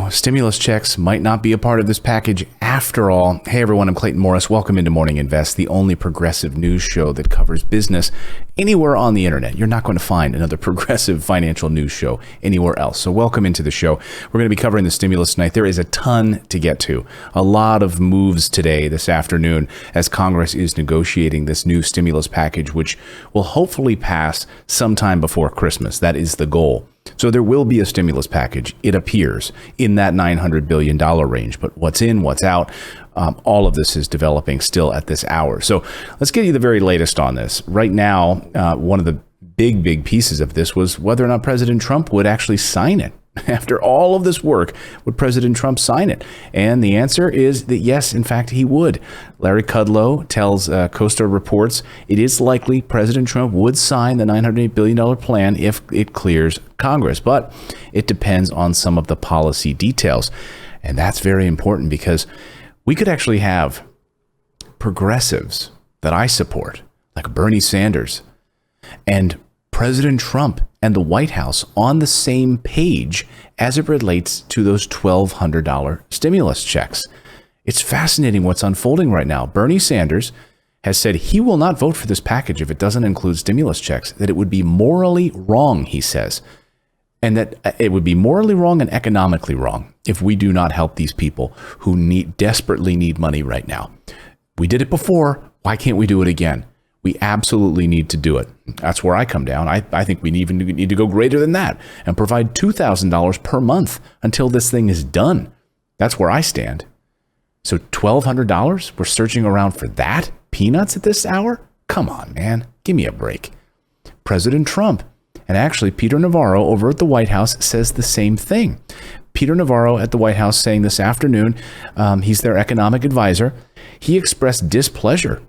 Stimulus checks might not be a part of this package after all. Hey everyone, I'm Clayton Morris. Welcome into Morning Invest, the only progressive news show that covers business anywhere on the internet. You're not going to find another progressive financial news show anywhere else. So welcome into the show. We're going to be covering the stimulus tonight. There is a ton to get to. A lot of moves today, this afternoon, as Congress is negotiating this new stimulus package, which will hopefully pass sometime before Christmas. That is the goal. So there will be a stimulus package, it appears, in that $900 billion range. But what's in, what's out, all of this is developing still at this hour. So let's get you the very latest on this. Right now, one of the big pieces of this was whether or not President Trump would actually sign it. After all of this work, would President Trump sign it? And the answer is that yes, in fact, he would. Larry Kudlow tells CoStar Reports it is likely President Trump would sign the $908 billion plan if it clears Congress. But it depends on some of the policy details. And that's very important because we could actually have progressives that I support, like Bernie Sanders, and President Trump and the White House on the same page as it relates to those $1,200 stimulus checks. It's fascinating what's unfolding right now. Bernie Sanders has said he will not vote for this package if it doesn't include stimulus checks, that it would be morally wrong, he says, and that it would be morally wrong and economically wrong if we do not help these people who desperately need money right now. We did it before. Why can't we do it again? We absolutely need to do it. That's where I come down. I think we even need to go greater than that and provide $2,000 per month until this thing is done. That's where I stand. So $1,200? We're searching around for that? Peanuts at this hour? Come on, man. Give me a break. President Trump, and actually Peter Navarro over at the White House, says the same thing. Peter Navarro at the White House saying this afternoon, he's their economic advisor, he expressed displeasure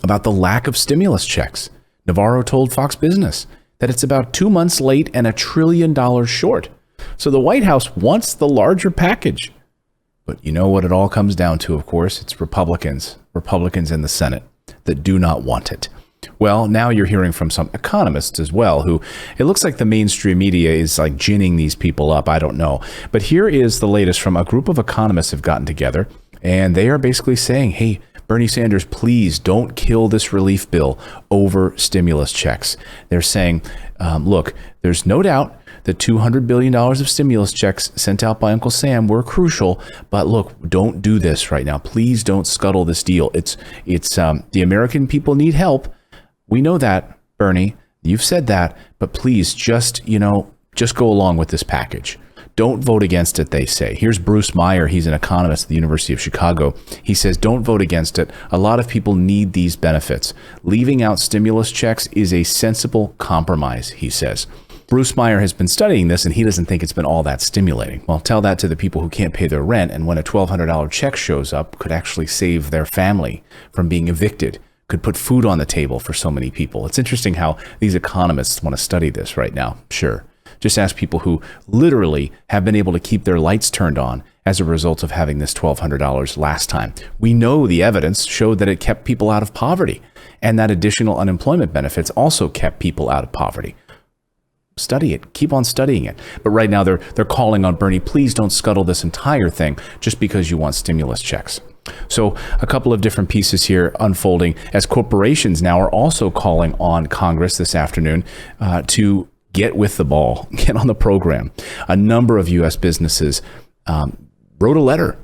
about the lack of stimulus checks. Navarro told Fox Business that it's about 2 months late and $1 trillion short. So the White House wants the larger package. But you know what it all comes down to, of course? It's Republicans in the Senate that do not want it. Well, now you're hearing from some economists as well, who it looks like the mainstream media is like ginning these people up. I don't know. But here is the latest from a group of economists have gotten together, and they are basically saying, hey, Bernie Sanders, please don't kill this relief bill over stimulus checks. They're saying, look, there's no doubt that $200 billion of stimulus checks sent out by Uncle Sam were crucial. But look, don't do this right now. Please don't scuttle this deal. It's the American people need help. We know that, Bernie. You've said that. But please just go along with this package. Don't vote against it, they say. Here's Bruce Meyer. He's an economist at the University of Chicago. He says, don't vote against it. A lot of people need these benefits. Leaving out stimulus checks is a sensible compromise, he says. Bruce Meyer has been studying this, and he doesn't think it's been all that stimulating. Well, tell that to the people who can't pay their rent, and when a $1,200 check shows up, could actually save their family from being evicted, could put food on the table for so many people. It's interesting how these economists want to study this right now. Sure. Just ask people who literally have been able to keep their lights turned on as a result of having this $1,200 last time. We know the evidence showed that it kept people out of poverty, and that additional unemployment benefits also kept people out of poverty. Study it. Keep on studying it. But right now they're calling on Bernie, please don't scuttle this entire thing just because you want stimulus checks. So a couple of different pieces here unfolding as corporations now are also calling on Congress this afternoon to get with the ball, get on the program. A number of U.S. businesses wrote a letter.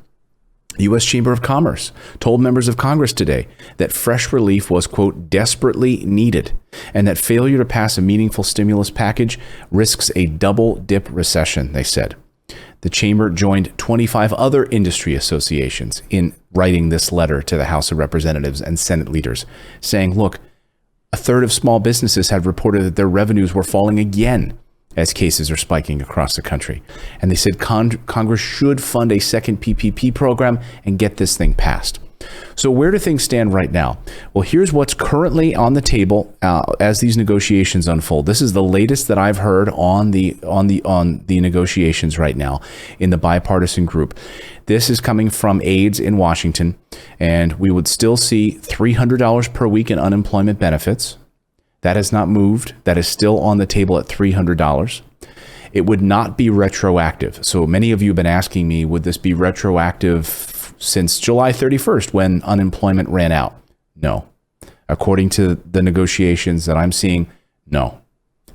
The U.S. Chamber of Commerce told members of Congress today that fresh relief was, quote, desperately needed, and that failure to pass a meaningful stimulus package risks a double-dip recession, they said. The chamber joined 25 other industry associations in writing this letter to the House of Representatives and Senate leaders, saying, look, a third of small businesses have reported that their revenues were falling again as cases are spiking across the country. And they said Congress should fund a second PPP program and get this thing passed. So where do things stand right now? Well, here's what's currently on the table as these negotiations unfold. This is the latest that I've heard on the negotiations right now in the bipartisan group. This is coming from aides in Washington, and we would still see $300 per week in unemployment benefits. That has not moved. That is still on the table at $300. It would not be retroactive. So many of you have been asking me, would this be retroactive since July 31st when unemployment ran out? No. According to the negotiations that I'm seeing, no.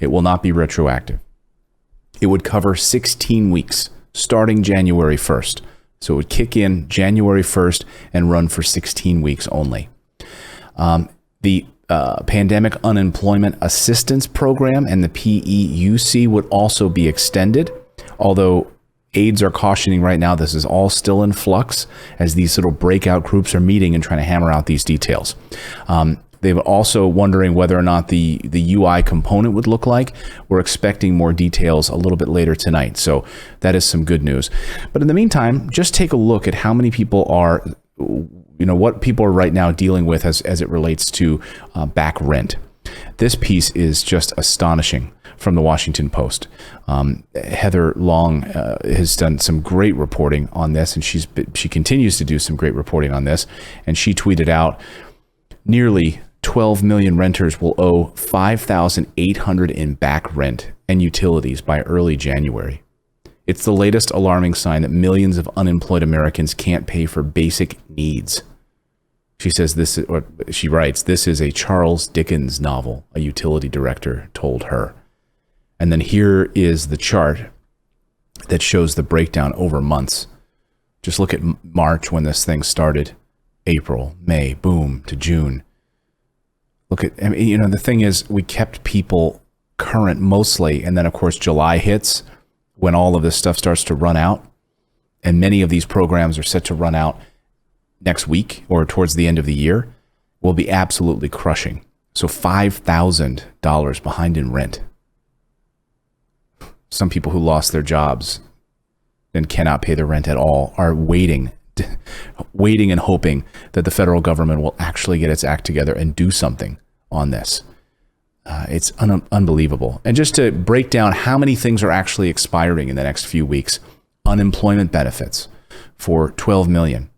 It will not be retroactive. It would cover 16 weeks starting January 1st. So it would kick in January 1st and run for 16 weeks only. The Pandemic Unemployment Assistance Program and the PEUC would also be extended, although aides are cautioning right now this is all still in flux as these little breakout groups are meeting and trying to hammer out these details. They're also wondering whether or not the UI component would look like. We're expecting more details a little bit later tonight. So that is some good news. But in the meantime, just take a look at how many people are, what people are right now dealing with as it relates to back rent. This piece is just astonishing from the Washington Post. Heather Long has done some great reporting on this, and she continues to do some great reporting on this. And she tweeted out, nearly 12 million renters will owe $5,800 in back rent and utilities by early January. It's the latest alarming sign that millions of unemployed Americans can't pay for basic needs. She says she writes, this is a Charles Dickens novel, a utility director told her. And then here is the chart that shows the breakdown over months. Just look at March when this thing started, April, May, boom, to June. Look at, the thing is, we kept people current mostly, and then of course July hits when all of this stuff starts to run out, and many of these programs are set to run out next week or towards the end of the year, will be absolutely crushing. So $5,000 behind in rent. Some people who lost their jobs and cannot pay the rent at all are waiting and hoping that the federal government will actually get its act together and do something on this. It's unbelievable. And just to break down how many things are actually expiring in the next few weeks: unemployment benefits for 12 million,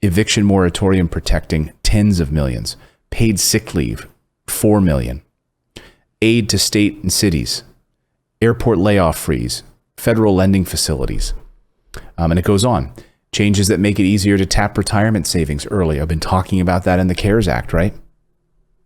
eviction moratorium protecting tens of millions, paid sick leave 4 million, aid to state and cities, airport layoff freeze, federal lending facilities, and it goes on. Changes that make it easier to tap retirement savings early. I've been talking about that in the CARES Act, right?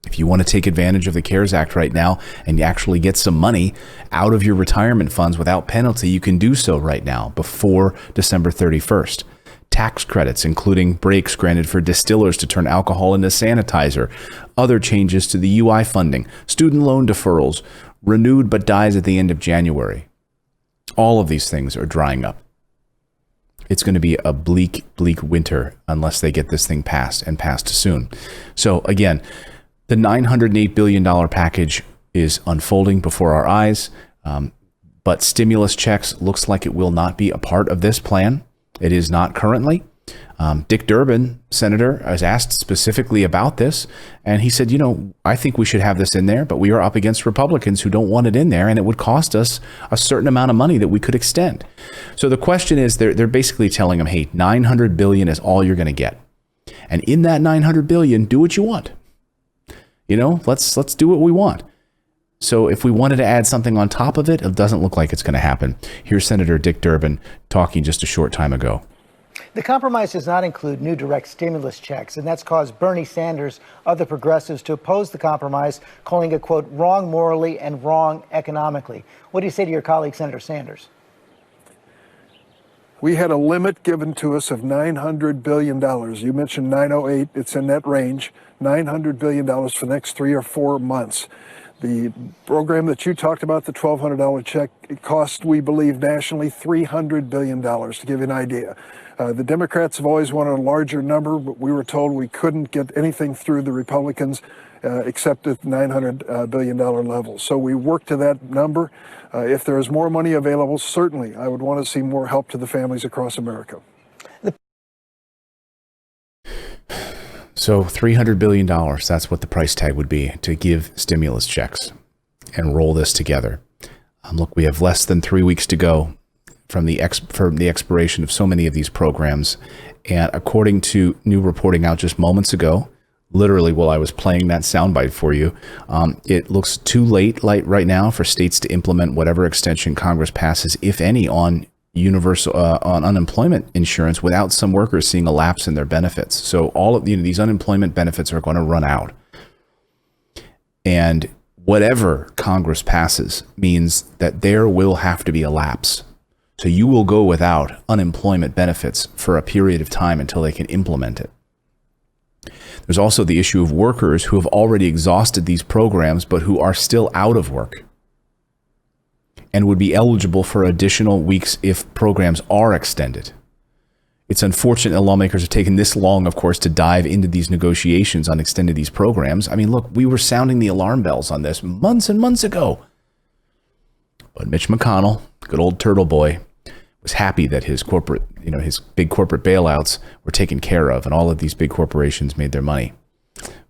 If you want to take advantage of the CARES Act right now and you actually get some money out of your retirement funds without penalty, you can do so right now before December 31st. Tax credits, including breaks granted for distillers to turn alcohol into sanitizer, other changes to the UI funding, student loan deferrals, renewed but dies at the end of January. All of these things are drying up. It's going to be a bleak, bleak winter unless they get this thing passed and passed soon. So again, the $908 billion package is unfolding before our eyes, but stimulus checks looks like it will not be a part of this plan. It is not currently. Dick Durbin, senator, was asked specifically about this, and he said, I think we should have this in there, but we are up against Republicans who don't want it in there, and it would cost us a certain amount of money that we could extend. So the question is, they're basically telling him, hey, $900 billion is all you're going to get. And in that $900 billion, do what you want. Let's do what we want. So if we wanted to add something on top of it, it doesn't look like it's going to happen. Here's Senator Dick Durbin talking just a short time ago. The compromise does not include new direct stimulus checks, and that's caused Bernie Sanders, other progressives, to oppose the compromise, calling it, quote, wrong morally and wrong economically. What do you say to your colleague, Senator Sanders? We had a limit given to us of $900 billion. You mentioned 908. It's in that range. $900 billion for the next 3 or 4 months. The program that you talked about, the $1,200 check, it cost, we believe, nationally $300 billion, to give you an idea. The Democrats have always wanted a larger number, but we were told we couldn't get anything through the Republicans except at the $900 billion level. So we worked to that number. If there is more money available, certainly I would want to see more help to the families across America. So $300 billion, that's what the price tag would be to give stimulus checks and roll this together. Look, we have less than 3 weeks to go from the expiration of so many of these programs. And according to new reporting out just moments ago, literally while I was playing that soundbite for you. It looks too late right now for states to implement whatever extension Congress passes, if any, on universal on unemployment insurance without some workers seeing a lapse in their benefits. So all of these unemployment benefits are going to run out. And whatever Congress passes means that there will have to be a lapse. So you will go without unemployment benefits for a period of time until they can implement it. There's also the issue of workers who have already exhausted these programs, but who are still out of work and would be eligible for additional weeks if programs are extended. It's unfortunate that lawmakers have taken this long, of course, to dive into these negotiations on extending these programs. I mean, look, we were sounding the alarm bells on this months and months ago. But Mitch McConnell, good old turtle boy, was happy that his big corporate bailouts were taken care of and all of these big corporations made their money,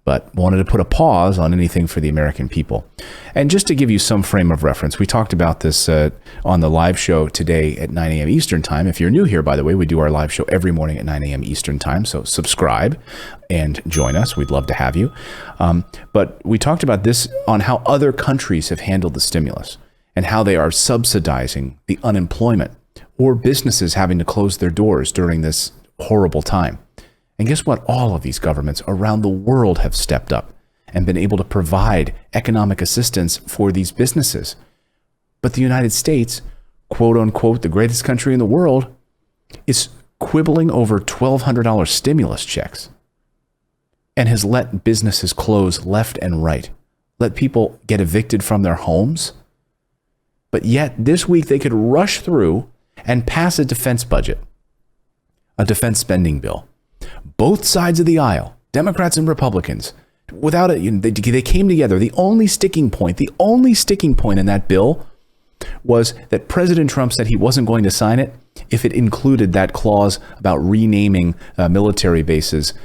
but wanted to put a pause on anything for the American people. And just to give you some frame of reference, we talked about this on the live show today at 9 a.m. Eastern time. If you're new here, by the way, we do our live show every morning at 9 a.m. Eastern time. So subscribe and join us. We'd love to have you. But we talked about this on how other countries have handled the stimulus and how they are subsidizing the unemployment or businesses having to close their doors during this horrible time. And guess what? All of these governments around the world have stepped up and been able to provide economic assistance for these businesses. But the United States, quote unquote, the greatest country in the world, is quibbling over $1,200 stimulus checks and has let businesses close left and right, let people get evicted from their homes. But yet this week they could rush through and pass a defense budget, a defense spending bill. Both sides of the aisle, Democrats and Republicans, without it, they came together. The only sticking point in that bill was that President Trump said he wasn't going to sign it if it included that clause about renaming military bases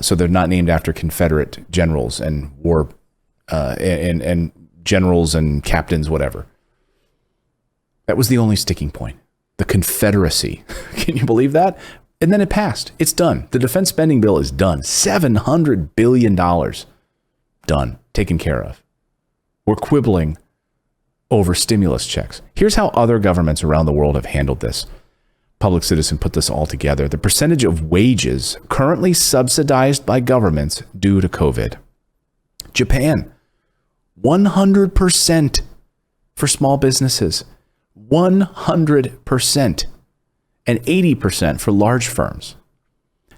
so they're not named after Confederate generals and war and generals and captains, whatever. That was the only sticking point. The Confederacy. Can you believe that? And then it passed. It's done. The defense spending bill is done. $700 billion. Done. Taken care of. We're quibbling over stimulus checks. Here's how other governments around the world have handled this. Public Citizen put this all together. The percentage of wages currently subsidized by governments due to COVID. Japan, 100% for small businesses. 100%, and 80% for large firms.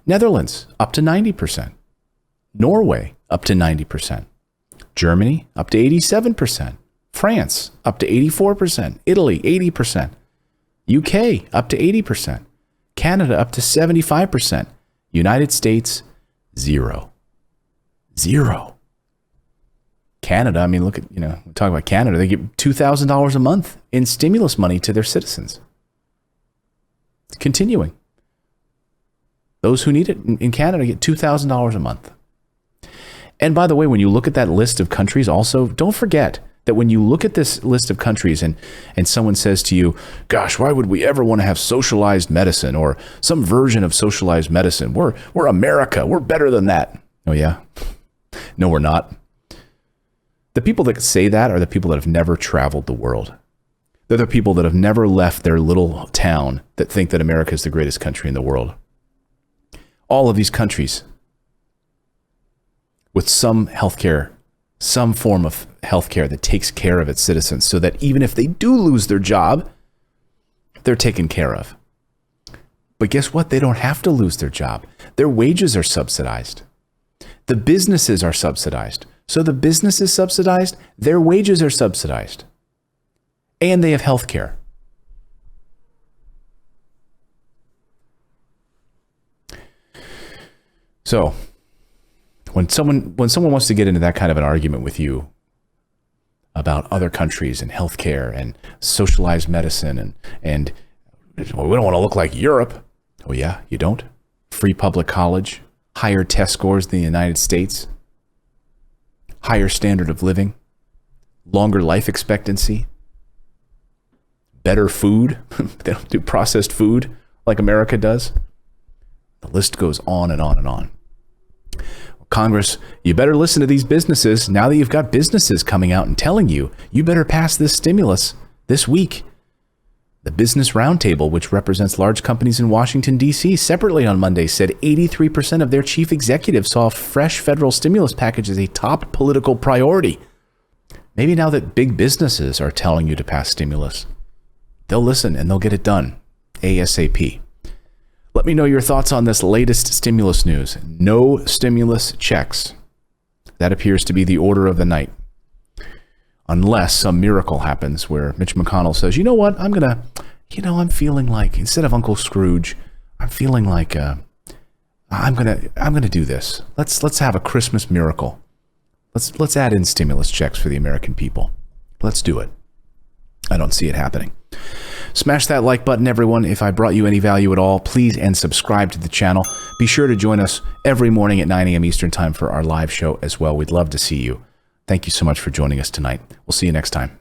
Netherlands, up to 90%. Norway, up to 90%. Germany, up to 87%. France, up to 84%. Italy, 80%. UK, up to 80%. Canada, up to 75%. United States, 0. Canada, I mean, look at, we talk about Canada, they give $2,000 a month in stimulus money to their citizens. It's continuing. Those who need it in Canada get $2,000 a month. And by the way, when you look at that list of countries also, don't forget that when you look at this list of countries and someone says to you, gosh, why would we ever want to have socialized medicine or some version of socialized medicine? We're America. We're better than that. Oh, yeah? No, we're not. The people that say that are the people that have never traveled the world. They're the people that have never left their little town that think that America is the greatest country in the world. All of these countries with some healthcare, some form of healthcare that takes care of its citizens so that even if they do lose their job, they're taken care of. But guess what? They don't have to lose their job. Their wages are subsidized. The businesses are subsidized. So the business is subsidized, their wages are subsidized, and they have health care. So when someone wants to get into that kind of an argument with you about other countries and health care and socialized medicine and well, we don't want to look like Europe. Oh yeah, you don't? Free public college, higher test scores than the United States, higher standard of living, longer life expectancy, better food. They don't do processed food like America does. The list goes on and on and on. Congress, you better listen to these businesses now that you've got businesses coming out and telling you, you better pass this stimulus this week. The Business Roundtable, which represents large companies in Washington, D.C., separately on Monday said 83% of their chief executives saw a fresh federal stimulus package as a top political priority. Maybe now that big businesses are telling you to pass stimulus, they'll listen and they'll get it done ASAP. Let me know your thoughts on this latest stimulus news. No stimulus checks. That appears to be the order of the night. Unless some miracle happens where Mitch McConnell says, you know what, I'm feeling like, instead of Uncle Scrooge, I'm feeling like I'm gonna do this. Let's have a Christmas miracle. Let's add in stimulus checks for the American people. Let's do it. I don't see it happening. Smash that like button, everyone. If I brought you any value at all, please and subscribe to the channel. Be sure to join us every morning at 9 a.m. Eastern Time for our live show as well. We'd love to see you. Thank you so much for joining us tonight. We'll see you next time.